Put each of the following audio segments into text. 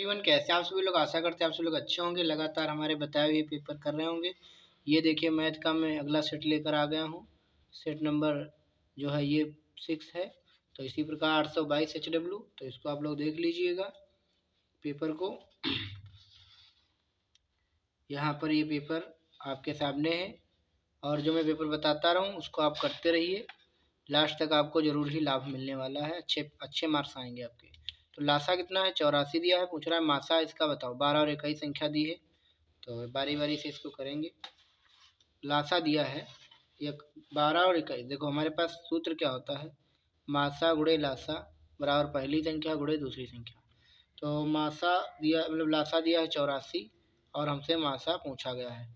Everyone, कैसे आप सभी लोग। आशा करते हैं आप सभी लोग अच्छे होंगे, लगातार हमारे बताए हुए पेपर कर रहे होंगे। ये देखिए मैथ का मैं अगला सेट लेकर आ गया हूँ। सेट नंबर जो है ये 6 है। तो इसी प्रकार 822 HW, तो इसको आप लोग देख लीजिएगा पेपर को। यहाँ पर ये पेपर आपके सामने है और जो मैं पेपर बताता रहा हूँ उसको आप करते रहिए। लास्ट तक आपको जरूर ही लाभ मिलने वाला है, अच्छे अच्छे मार्क्स आएंगे आपके। तो लासा कितना है, 84 दिया है। पूछ रहा है मासा इसका बताओ। 12 और 21 संख्या दी है, तो बारी बारी से इसको करेंगे। लासा दिया है 12 और 21। देखो हमारे पास सूत्र क्या होता है, मासा गुणे लासा बराबर पहली संख्या गुणे दूसरी संख्या। तो मासा दिया मतलब लासा दिया है 84 और हमसे मासा पूछा गया है।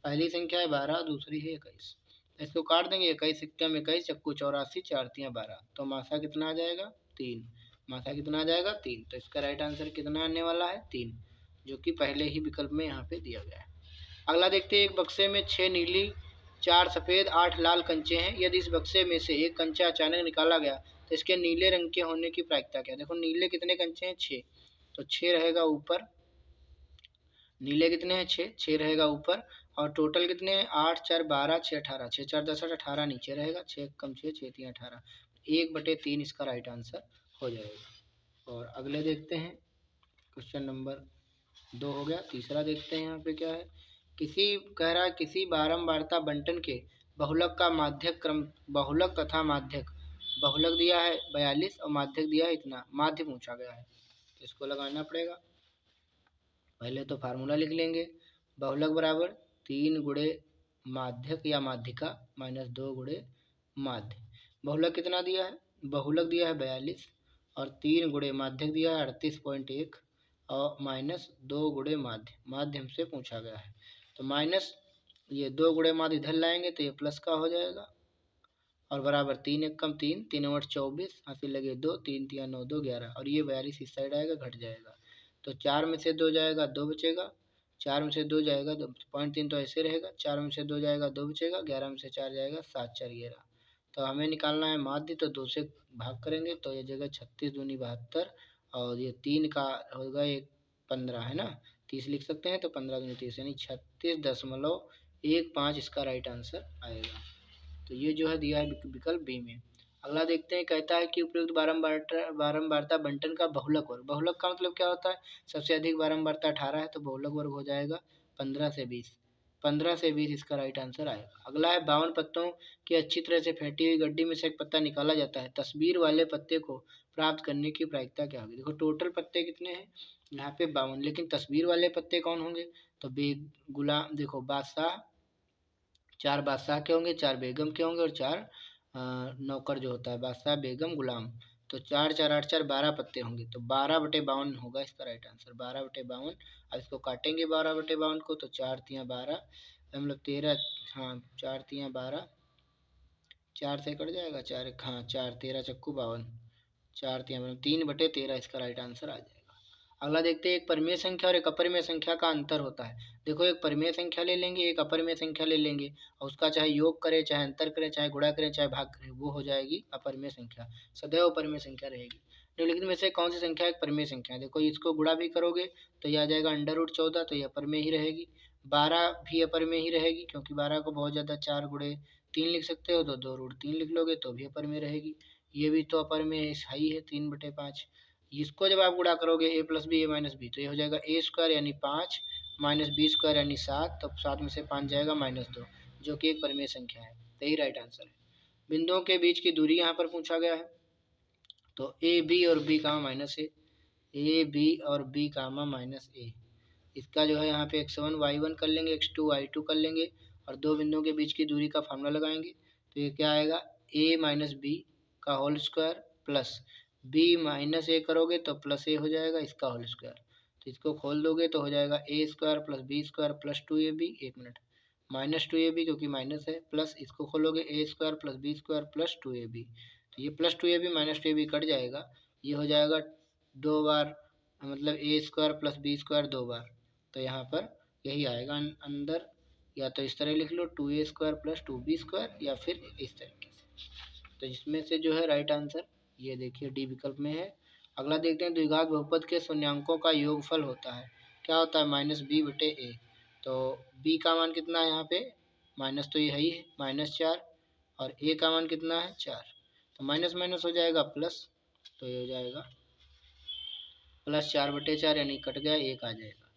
पहली संख्या है 12, दूसरी है 21। इसको काट देंगे, 21 सिक्कम 21 चक्कू 84 4 3 12। तो मासा कितना आ जाएगा 3। मासा कितना आ जाएगा 3। तो इसका राइट आंसर कितना आने वाला है 3, जो कि पहले ही विकल्प में यहाँ पे दिया गया है। अगला देखते हैं, एक बक्से में 6 नीली 4 सफ़ेद 8 लाल कंचे हैं। यदि इस बक्से में से एक कंचा अचानक निकाला गया तो इसके नीले रंग के होने की प्रायिकता क्या है। देखो नीले कितने कंचे हैं 6, तो 6 रहेगा ऊपर। नीले कितने हैं 6 रहेगा ऊपर। और टोटल कितने हैं 8 4 12 6 18, 6 4 10 18 नीचे रहेगा। 6 कम 6 6 3 18, 1/3 इसका राइट आंसर हो जाएगा। और अगले देखते हैं, क्वेश्चन नंबर 2 हो गया। तीसरा देखते हैं यहाँ पे क्या है। कह रहा है किसी बारंबारता बंटन के बहुलक का माध्यक क्रम, बहुलक तथा माध्यक, बहुलक दिया है 42 और माध्यक दिया है इतना, माध्य पूछा गया है। तो इसको लगाना पड़ेगा। पहले तो फार्मूला लिख लेंगे, बहुलक बराबर 3 गुणे माध्यक या माध्यिका माइनस 2 गुणे माध्य। बहुलक कितना दिया है, बहुलक दिया है 42 और 3 गुणे माध्यक दिया है 38.1 और माइनस 2 गुणे माध्य, माध्यम से पूछा गया है। तो माइनस ये 2 गुणे माध्य इधर लाएंगे तो ये प्लस का हो जाएगा और बराबर 3 1 कम 3 3 8 24, हासिल लगे 2 3 3 9 2 11 और ये 42 इस साइड आएगा, घट जाएगा। तो 4 में से 2 जाएगा 2 बचेगा, 4 में से 2 जाएगा 2.3 तो ऐसे रहेगा, 4 में से 2 जाएगा 2 बचेगा, 11 में से 4 जाएगा 7 4 11। तो हमें निकालना है माध्य, तो 2 से भाग करेंगे तो ये जगह 36 दूनी 72 और ये 3 का होगा एक 15 है ना, 30 लिख सकते हैं। तो 15 दूनी 30 यानी 36.15 इसका राइट आंसर आएगा। तो ये जो है दिया है विकल्प बी में। अगला देखते हैं, कहता है कि उपयुक्त बारंबारता बंटन का बहुलक वर्ग। बहुलक का मतलब क्या होता है, सबसे अधिक बारंबारता 18 है तो बहुलक वर्ग हो जाएगा 15 से 20। 15 से 20 इसका राइट आंसर आएगा। अगला है 52 पत्तों की अच्छी तरह से फेंटी हुई गड्डी में से एक पत्ता निकाला जाता है, तस्वीर वाले पत्ते को प्राप्त करने की प्रायिकता क्या होगी। देखो टोटल पत्ते कितने हैं यहाँ पे 52, लेकिन तस्वीर वाले पत्ते कौन होंगे, तो गुलाम, देखो बादशाह, 4 बादशाह के होंगे, 4 बेगम के होंगे और 4 नौकर जो होता है बादशाह बेगम गुलाम। तो 4 4 8 4 12 पत्ते होंगे, तो 12/52 होगा इसका राइट आंसर, 12/52। अब इसको काटेंगे 12/52 को, तो 4 3 12 मतलब 13, हाँ 4 3 12, 4 से कट जाएगा 4 हाँ 4 13 चक्कू 52, 4 3/13 इसका राइट आंसर आ जाएगा। अगला देखते हैं, एक परिमेय संख्या और एक अपरिमेय संख्या का अंतर होता है। देखो एक परिमेय संख्या ले लेंगे, एक अपरिमेय संख्या ले लेंगे और उसका चाहे योग करें, चाहे अंतर करें, चाहे गुणा करें, चाहे भाग करें, वो हो जाएगी अपरिमेय संख्या, सदैव अपरिमेय संख्या रहेगी। निम्नलिखित में से कौन सी संख्या एक परिमेय संख्या है। देखो इसको गुणा भी करोगे तो यह आ जाएगा √14, तो यह अपरिमेय ही रहेगी। 12 भी अपरिमेय ही रहेगी, क्योंकि 12 को बहुत ज़्यादा 4 गुणे 3 लिख सकते हो, तो 2√3 लिख लोगे तो भी अपरिमेय रहेगी। ये भी तो अपरिमेय ही है 3/5। इसको जब आप गुणा करोगे a + b a - b, तो ये हो जाएगा a² यानी 5 माइनस b² यानी 7, तो 7 में से 5 जाएगा -2, जो कि एक परिमेय संख्या है। तो यही राइट आंसर है। बिंदुओं के बीच की दूरी यहाँ पर पूछा गया है, तो a b और b का -a, a b और b का -a। इसका जो है यहाँ पे x1 y1 कर लेंगे, x2 y2 कर लेंगे और दो बिंदुओं के बीच की दूरी का फार्मूला लगाएंगे। तो ये क्या आएगा, a - b का whole square plus b - a करोगे तो प्लस a हो जाएगा इसका होल स्क्वायर। तो इसको खोल दोगे तो हो जाएगा a² + b² + 2ab, एक मिनट, -2ab क्योंकि माइनस है, प्लस इसको खोलोगे a² + b² + 2ab। तो ये +2ab -2ab कट जाएगा, ये हो जाएगा 2 बार, मतलब a² + b² 2 बार। तो यहाँ पर यही आएगा अंदर, या तो इस तरह लिख लो 2a² + 2b² या फिर इस तरीके से। तो इसमें से जो है राइट आंसर ये देखिए डी विकल्प में है। अगला देखते हैं द्विघात बहुपद के शून्यांकों का योगफल होता है। क्या होता है? माइनस बी बटे ए। तो बी का मान कितना है यहाँ पे? माइनस तो यही है, -4, और ए का मान कितना है? 4। तो माइनस माइनस हो जाएगा प्लस, तो ये हो जाएगा +4/4, यानी कट गया, 1 आ जाएगा,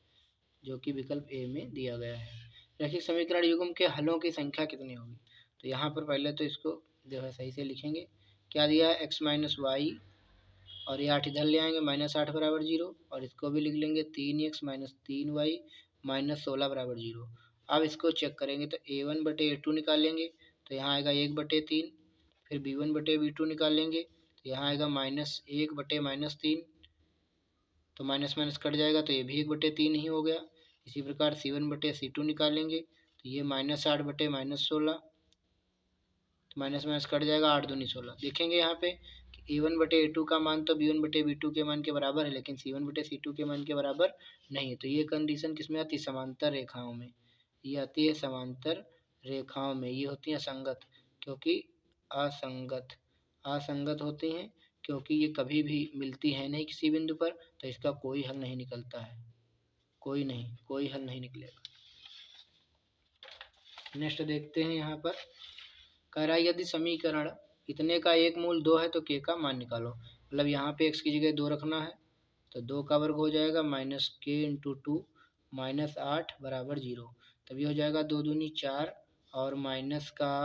जो कि विकल्प ए में दिया गया है। रैखिक समीकरण युग्म के हलों की संख्या कितनी होगी? तो यहाँ पर पहले तो इसको जो है सही से लिखेंगे। क्या दिया है? x माइनस वाई, और ये 8 इधर ले आएंगे, -8 बराबर 0, और इसको भी लिख लेंगे 3x माइनस 3y माइनस 16 बराबर 0। अब इसको चेक करेंगे तो a1/a2 निकालेंगे, तो यहाँ आएगा 1/3। फिर b1/b2 निकालेंगे, तो यहाँ आएगा -1/-3, तो माइनस माइनस कट जाएगा, तो ये भी 1/3 ही हो गया। इसी प्रकार c1/c2 निकालेंगे, तो ये -8/-16, तो माइनस माइनस कट जाएगा, 8 दूनी 16। देखेंगे यहाँ पे कि a1/a2 का मान तो b1/b2 के मान के बराबर है, लेकिन c1/c2 के मान के बराबर नहीं है। तो ये कंडीशन किसमें आती है? समांतर रेखाओं में। ये आती है समांतर रेखाओं में, ये होती है असंगत, क्योंकि असंगत होती हैं, क्योंकि ये कभी भी मिलती है नहीं किसी बिंदु पर, तो इसका कोई हल नहीं निकलता है, कोई हल नहीं निकलेगा। नेक्स्ट देखते हैं यहाँ पर, कह रहा है यदि समीकरण इतने का एक मूल 2 है तो k का मान निकालो। मतलब यहाँ पे x की जगह 2 रखना है, तो 2 का वर्ग हो जाएगा -k × 2 -8 बराबर 0। तभी हो जाएगा 2 दूनी 4, और माइनस का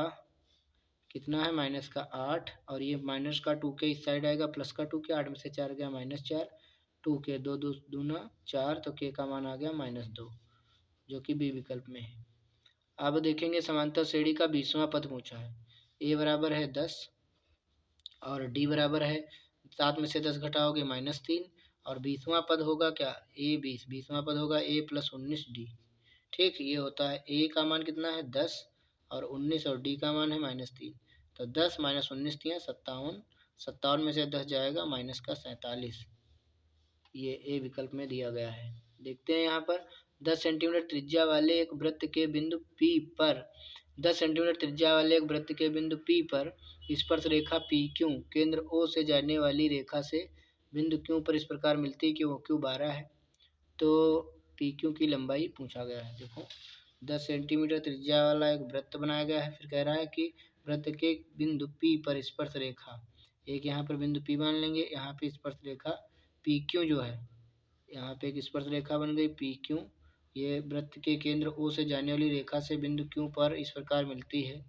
कितना है? माइनस का 8, और ये माइनस का 2k इस साइड आएगा, प्लस का 2k, 8 में से 4 गया -4, 2k 2 दूना 4, तो k का मान आ गया -2, जो कि बी विकल्प में है। अब देखेंगे समांतर श्रेणी का 20वां पद पूछा है। a बराबर है 10, और d बराबर है 7 में से 10 घटाओगे -3, और 20वां पद होगा क्या? a 20वां पद होगा a + 19d। ठीक, ये होता है a का मान कितना है? 10 और 19, और d का मान है -3। तो 10 - 19 दिया 57, 57 में से 10 जाएगा -47। ये ए विकल्प में दिया गया है। देखते हैं यहाँ पर, 10 सेंटीमीटर त्रिज्या वाले एक वृत्त के बिंदु P पर 10 सेंटीमीटर त्रिज्या वाले एक वृत्त के बिंदु P पर स्पर्श रेखा PQ केंद्र O से जाने वाली रेखा से बिंदु Q पर इस प्रकार मिलती है कि OQ 12 है। तो PQ की लंबाई पूछा गया है। देखो, 10 सेंटीमीटर त्रिज्या वाला एक वृत्त बनाया गया है, फिर कह रहा है कि वृत्त के बिंदु P पर स्पर्श रेखा, एक यहाँ पर बिंदु P मान लेंगे, यहाँ पे स्पर्श रेखा PQ जो है, यहाँ पे एक स्पर्श रेखा बन गई PQ, ये वृत्त के केंद्र O से जाने वाली रेखा से बिंदु Q पर इस प्रकार मिलती है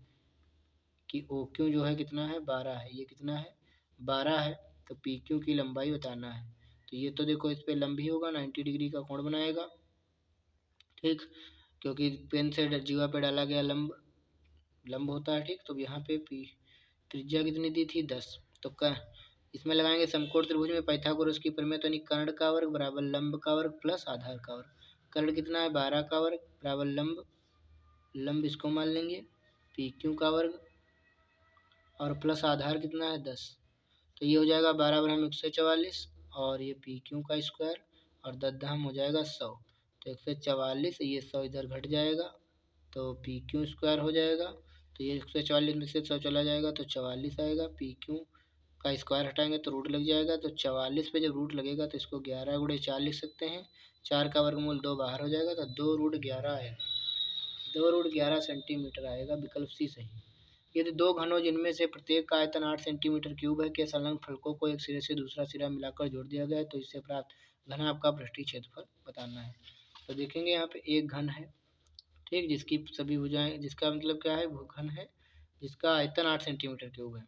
कि OQ जो है कितना है? 12 है। ये कितना है? 12 है। तो PQ की लंबाई बताना है। तो ये तो देखो, इस पे लंब ही होगा, 90 डिग्री का कोण बनाएगा। ठीक, क्योंकि पेन से जीवा पे डाला गया लंब होता है। ठीक, तो यहाँ पे त्रिज्या कितनी दी थी? 10। तो इसमें लगाएंगे समकोण त्रिभुज में पाइथागोरस की प्रमेय, तो कर्ण का वर्ग बराबर लंब का वर्ग प्लस आधार का वर्ग। कर्ण कितना है? 12 का वर्ग बराबर लंब इसको मान लेंगे PQ का वर्ग, और प्लस आधार कितना है? 10। तो ये हो जाएगा 12 बराबर 144, और ये PQ का स्क्वायर, और 10 दाम हो जाएगा 100। तो 144, ये 100 इधर घट जाएगा, तो PQ स्क्वायर हो जाएगा। तो ये 144 में से 100 चला जाएगा, तो 44 आएगा। PQ का स्क्वायर हटाएंगे तो रूट लग जाएगा, तो 44 पे जब रूट लगेगा तो इसको 11 × 4 लिख सकते हैं। 4 का वर्गमूल 2 बाहर हो जाएगा, तो 2√11 आएगा, 2√11 सेंटीमीटर आएगा, विकल्प सी सही। यदि दो घनों जिनमें से प्रत्येक का आयतन 8 सेंटीमीटर क्यूब है के संलग्न फलकों को एक सिरे से दूसरा सिरा मिलाकर जोड़ दिया गया है, तो इससे प्राप्त घनाभ का पृष्ठीय क्षेत्रफल बताना है। तो देखेंगे यहाँ पे एक घन है, ठीक, जिसकी सभी भुजाएं, जिसका मतलब क्या है? घन है जिसका आयतन 8 सेंटीमीटर क्यूब है।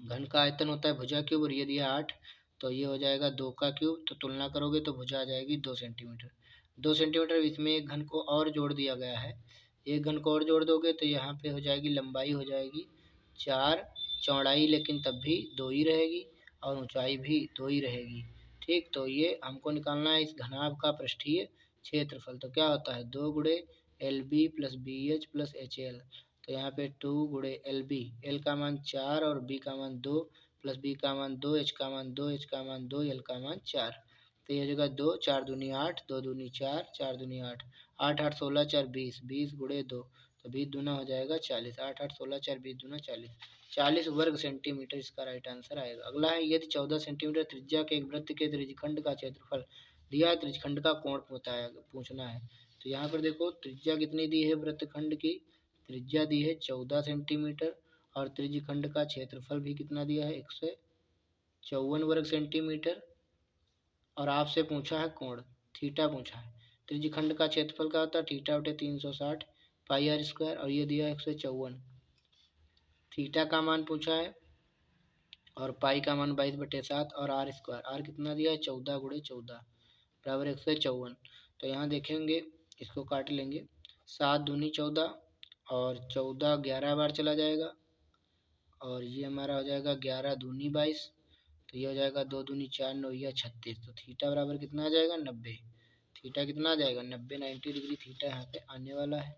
घन का आयतन होता है भुजा क्यूब, और ये दिया 8, तो ये हो जाएगा 2 का क्यूब। तो तुलना करोगे तो भुजा आ जाएगी 2 सेंटीमीटर। 2 सेंटीमीटर, इसमें एक घन को और जोड़ दिया गया है। एक घन को और जोड़ दोगे तो यहाँ पे हो जाएगी लंबाई हो जाएगी 4, चौड़ाई लेकिन तब भी 2 ही रहेगी, और ऊंचाई भी 2 ही रहेगी। ठीक, तो ये हमको निकालना है इस घनाभ का पृष्ठीय क्षेत्रफल। तो क्या होता है? 2 × LB + BH + HL। तो यहाँ पे 2 × LB, L का मान 4 और B का मान 2, प्लस B का मान 2, H का मान 2, H का मान 2, L का मान 4। तो ये जगह 2, 4 दूनी 8, 2 दूनी 4, 4 दूनी 8, 8 8 16, 4 20, 20 × 2, तो 20 दूना हो जाएगा 40, 8 8 16 4 20 दूना 40, 40 वर्ग सेंटीमीटर इसका राइट आंसर आएगा। अगला है यदि 14 सेंटीमीटर त्रिज्या के एक वृत्त के त्रिज्यखंड का क्षेत्रफल दिया है, त्रिज्यखंड का कोण पूछना है। तो यहाँ पर देखो त्रिज्या कितनी दी है वृत्तखंड की, त्रिज्या दी है 14 सेंटीमीटर और त्रिज्यखंड का क्षेत्रफल भी कितना दिया है 154 वर्ग सेंटीमीटर, और आपसे पूछा है कोण थीटा पूछा है। त्रिज्यखंड का क्षेत्रफल क्या होता है थीटा बटे 360 पाई आर स्क्वायर, और ये दिया है 154। थीटा का मान पूछा है और पाई का मान 22/7 और आर स्क्वायर, आर कितना दिया है 14 गुणे 14 बराबर 154। तो यहाँ देखेंगे इसको काट लेंगे, 7 दूनी 14 और 14 11 बार चला जाएगा, और ये हमारा हो जाएगा 11 दूनी 22, तो ये हो जाएगा 2 दूनी 4 9 या 36। तो थीटा बराबर कितना आ जाएगा 90। थीटा कितना आ जाएगा 90 डिग्री थीटा यहाँ पे आने वाला है।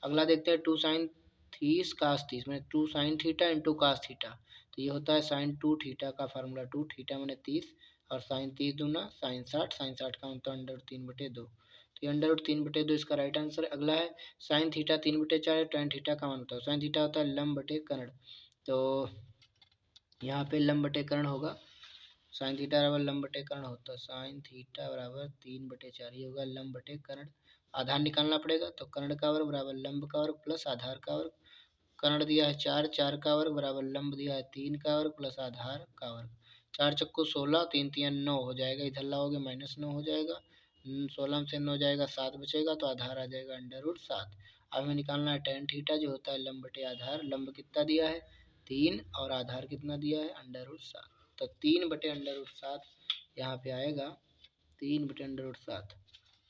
अगला देखते हैं 2 साइन 30 कास 30 मैंने 2 sine theta into cos theta, तो ये होता है साइन 2 थीटा का फार्मूला 2 थीटा मैंने 30 और साइन 30 दूना साइन 60, साइन 60 का मतलब अंडर√3/2, तो ये अंडर√3/2 इसका राइट आंसर है। अगला है साइन थीटा 3/4 टेन थीटा का मान होता है, साइन थीटा होता है लंब बटे कर्ण, तो यहाँ पे लंब बटे कर्ण होगा, साइन थीटा बराबर लंब बटे कर्ण होता है, साइन थीटा बराबर 3/4 ये होगा लंब बटे कर्ण। आधार निकालना पड़ेगा, तो कर्ण का वर्ग बराबर लंब का वर्ग प्लस आधार का वर्ग, कर्ण दिया है 4, 4 का वर्ग बराबर लंब दिया है 3 का वर्ग प्लस आधार का वर्ग, 4 चक्कू 16 3 3 9 हो जाएगा, इधर लाओगे -9 हो जाएगा, 16 से 9 जाएगा 7 बचेगा, तो आधार आ जाएगा अंडर√7। अब हमें निकालना है टेन थीटा जो होता है लंब बटे आधार, लंब कितना दिया है 3 और आधार कितना दिया है अंडर√7, तो 3/√7 यहाँ पे आएगा 3/√7।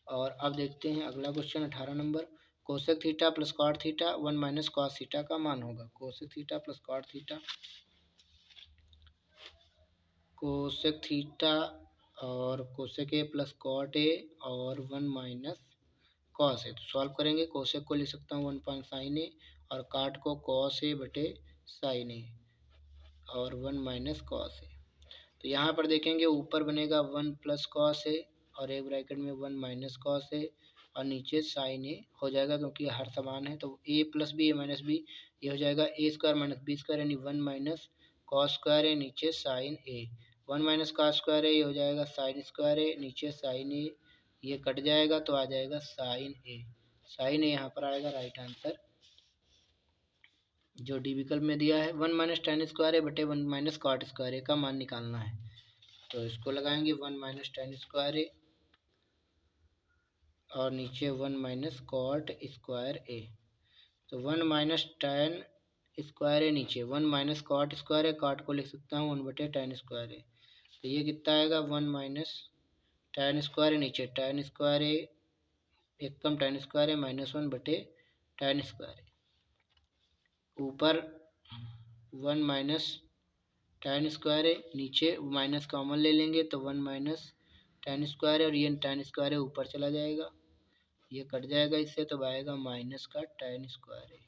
और अब देखते हैं अगला क्वेश्चन 18 नंबर, cosec theta plus cot theta 1 minus cos theta का मान होगा। Cosec theta plus cot theta, cosec theta और cosec A plus cot A और 1 माइनस कॉस ए, तो सॉल्व करेंगे। कोसेक को लिख सकता हूँ 1 साइन ए और काट को कॉस ए बटे साइन ए और 1 माइनस कॉस ए। तो यहाँ पर देखेंगे ऊपर बनेगा 1 प्लस कॉस ए और एक ब्रैकेट में 1 माइनस कॉस ए और नीचे साइन ए हो जाएगा, क्योंकि हर समान है तो ए प्लस बी ए माइनस बी, ये हो जाएगा ए स्क्वायर माइनस बी स्क्वायर यानी 1 माइनस कॉस स्क्वायर ए नीचे साइन ए, 1 माइनस कॉस स्क्वायर ए ये हो जाएगा साइन स्क्वायर ए नीचे साइन ए, ये कट जाएगा तो आ जाएगा साइन ए, साइन ए यहाँ पर आएगा राइट आंसर जो डी विकल्प में दिया है। 1 माइनस टेन स्क्वायर ए बटे 1 माइनस कॉट स्क्वायर ए का मान निकालना है, तो इसको लगाएंगे 1 माइनस टेन स्क्वायर ए और नीचे 1 माइनस कॉट स्क्वायर ए, तो 1 माइनस टेन स्क्वायर ए नीचे 1 माइनस कॉट स्क्वायर ए, कॉट को लिख सकता हूँ 1/10 स्क्वायर ए, तो ये कितना आएगा 1 माइनस टेन स्क्वायर ए नीचे टेन स्क्वायर ए एक कम टेन स्क्वायर ए -1/10 स्क्वायर ए, ऊपर 1 माइनस टेन स्क्वायर है नीचे माइनस कॉमन ले लेंगे तो 1 माइनस टेन स्क्वायर है और ये टेन स्क्वायर है ऊपर चला जाएगा, ये कट जाएगा इससे, तो आएगा माइनस का टेन स्क्वायर है,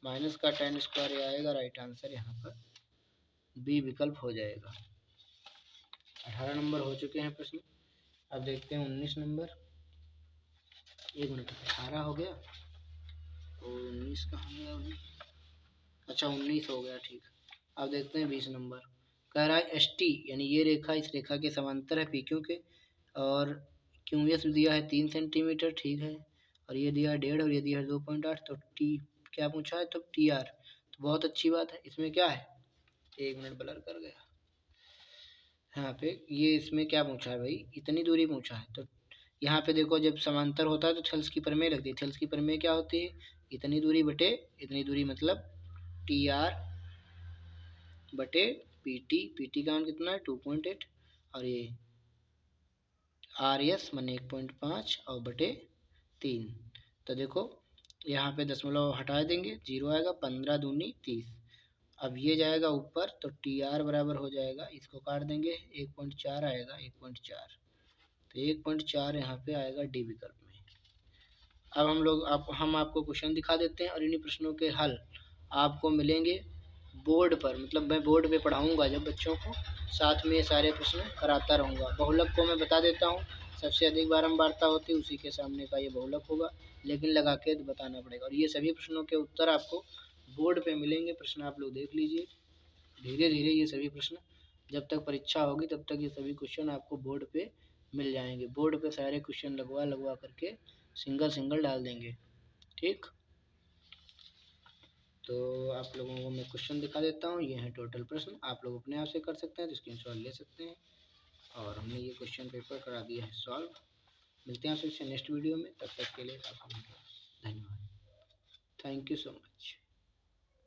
माइनस का टेन स्क्वायर आएगा राइट आंसर यहाँ पर बी विकल्प हो जाएगा। 18 नंबर हो चुके हैं प्रश्न। अब देखते हैं 19 नंबर, एक मिनट 18 हो गया और 19 कहाँ गया अभी, अच्छा 19 हो गया ठीक। अब देखते हैं 20 नंबर, कह रहा है एस टी यानी ये रेखा इस रेखा के समांतर है पी क्यू के, और क्यू एस दिया है 3 सेंटीमीटर ठीक है, और ये दिया है 1.5 और ये दिया है 2.8, तो टी क्या पूछा है तो टी आर, तो बहुत अच्छी बात है। इसमें क्या है, एक मिनट ब्लर कर गया, यहाँ पे ये इसमें क्या पूछा है भाई इतनी दूरी पूछा है, तो यहाँ पे देखो जब समांतर होता है तो थेल्स की प्रमेय लगती है, थेल्स की प्रमेय क्या होती है इतनी दूरी बटे इतनी दूरी, मतलब टी आर बटे पी टी, पी टी का मान कितना है 2.8 और ये आर एस मान 1.5 और बटे 3, तो देखो यहाँ पे दशमलव हटा देंगे 0 आएगा, 15 दूनी 30, अब ये जाएगा ऊपर तो टी आर बराबर हो जाएगा, इसको काट देंगे 1.4 आएगा 1.4, तो 1.4 यहाँ पे आएगा डी विकल्प में। अब हम आपको क्वेश्चन दिखा देते हैं और इन्हीं प्रश्नों के हल आपको मिलेंगे बोर्ड पर, मतलब मैं बोर्ड पे पढ़ाऊंगा जब बच्चों को, साथ में ये सारे प्रश्न कराता रहूँगा। बहुलक को मैं बता देता हूँ, सबसे अधिक बारंबारता होती है उसी के सामने का ये बहुलक होगा, लेकिन लगा के बताना पड़ेगा। और ये सभी प्रश्नों के उत्तर आपको बोर्ड पे मिलेंगे। प्रश्न आप लोग देख लीजिए धीरे धीरे। ये सभी प्रश्न जब तक परीक्षा होगी तब तक ये सभी क्वेश्चन आपको बोर्ड पे मिल जाएंगे। बोर्ड पे सारे क्वेश्चन लगवा लगवा करके सिंगल सिंगल डाल देंगे। ठीक, तो आप लोगों को मैं क्वेश्चन दिखा देता हूँ। ये है टोटल प्रश्न, आप लोग अपने आप से कर सकते हैं तो स्क्रीनशॉट ले सकते हैं। और हमने ये क्वेश्चन पेपर करा दिया है सॉल्व। मिलते हैं आपसे नेक्स्ट वीडियो में, तब तक के लिए आप धन्यवाद। Thank you so much.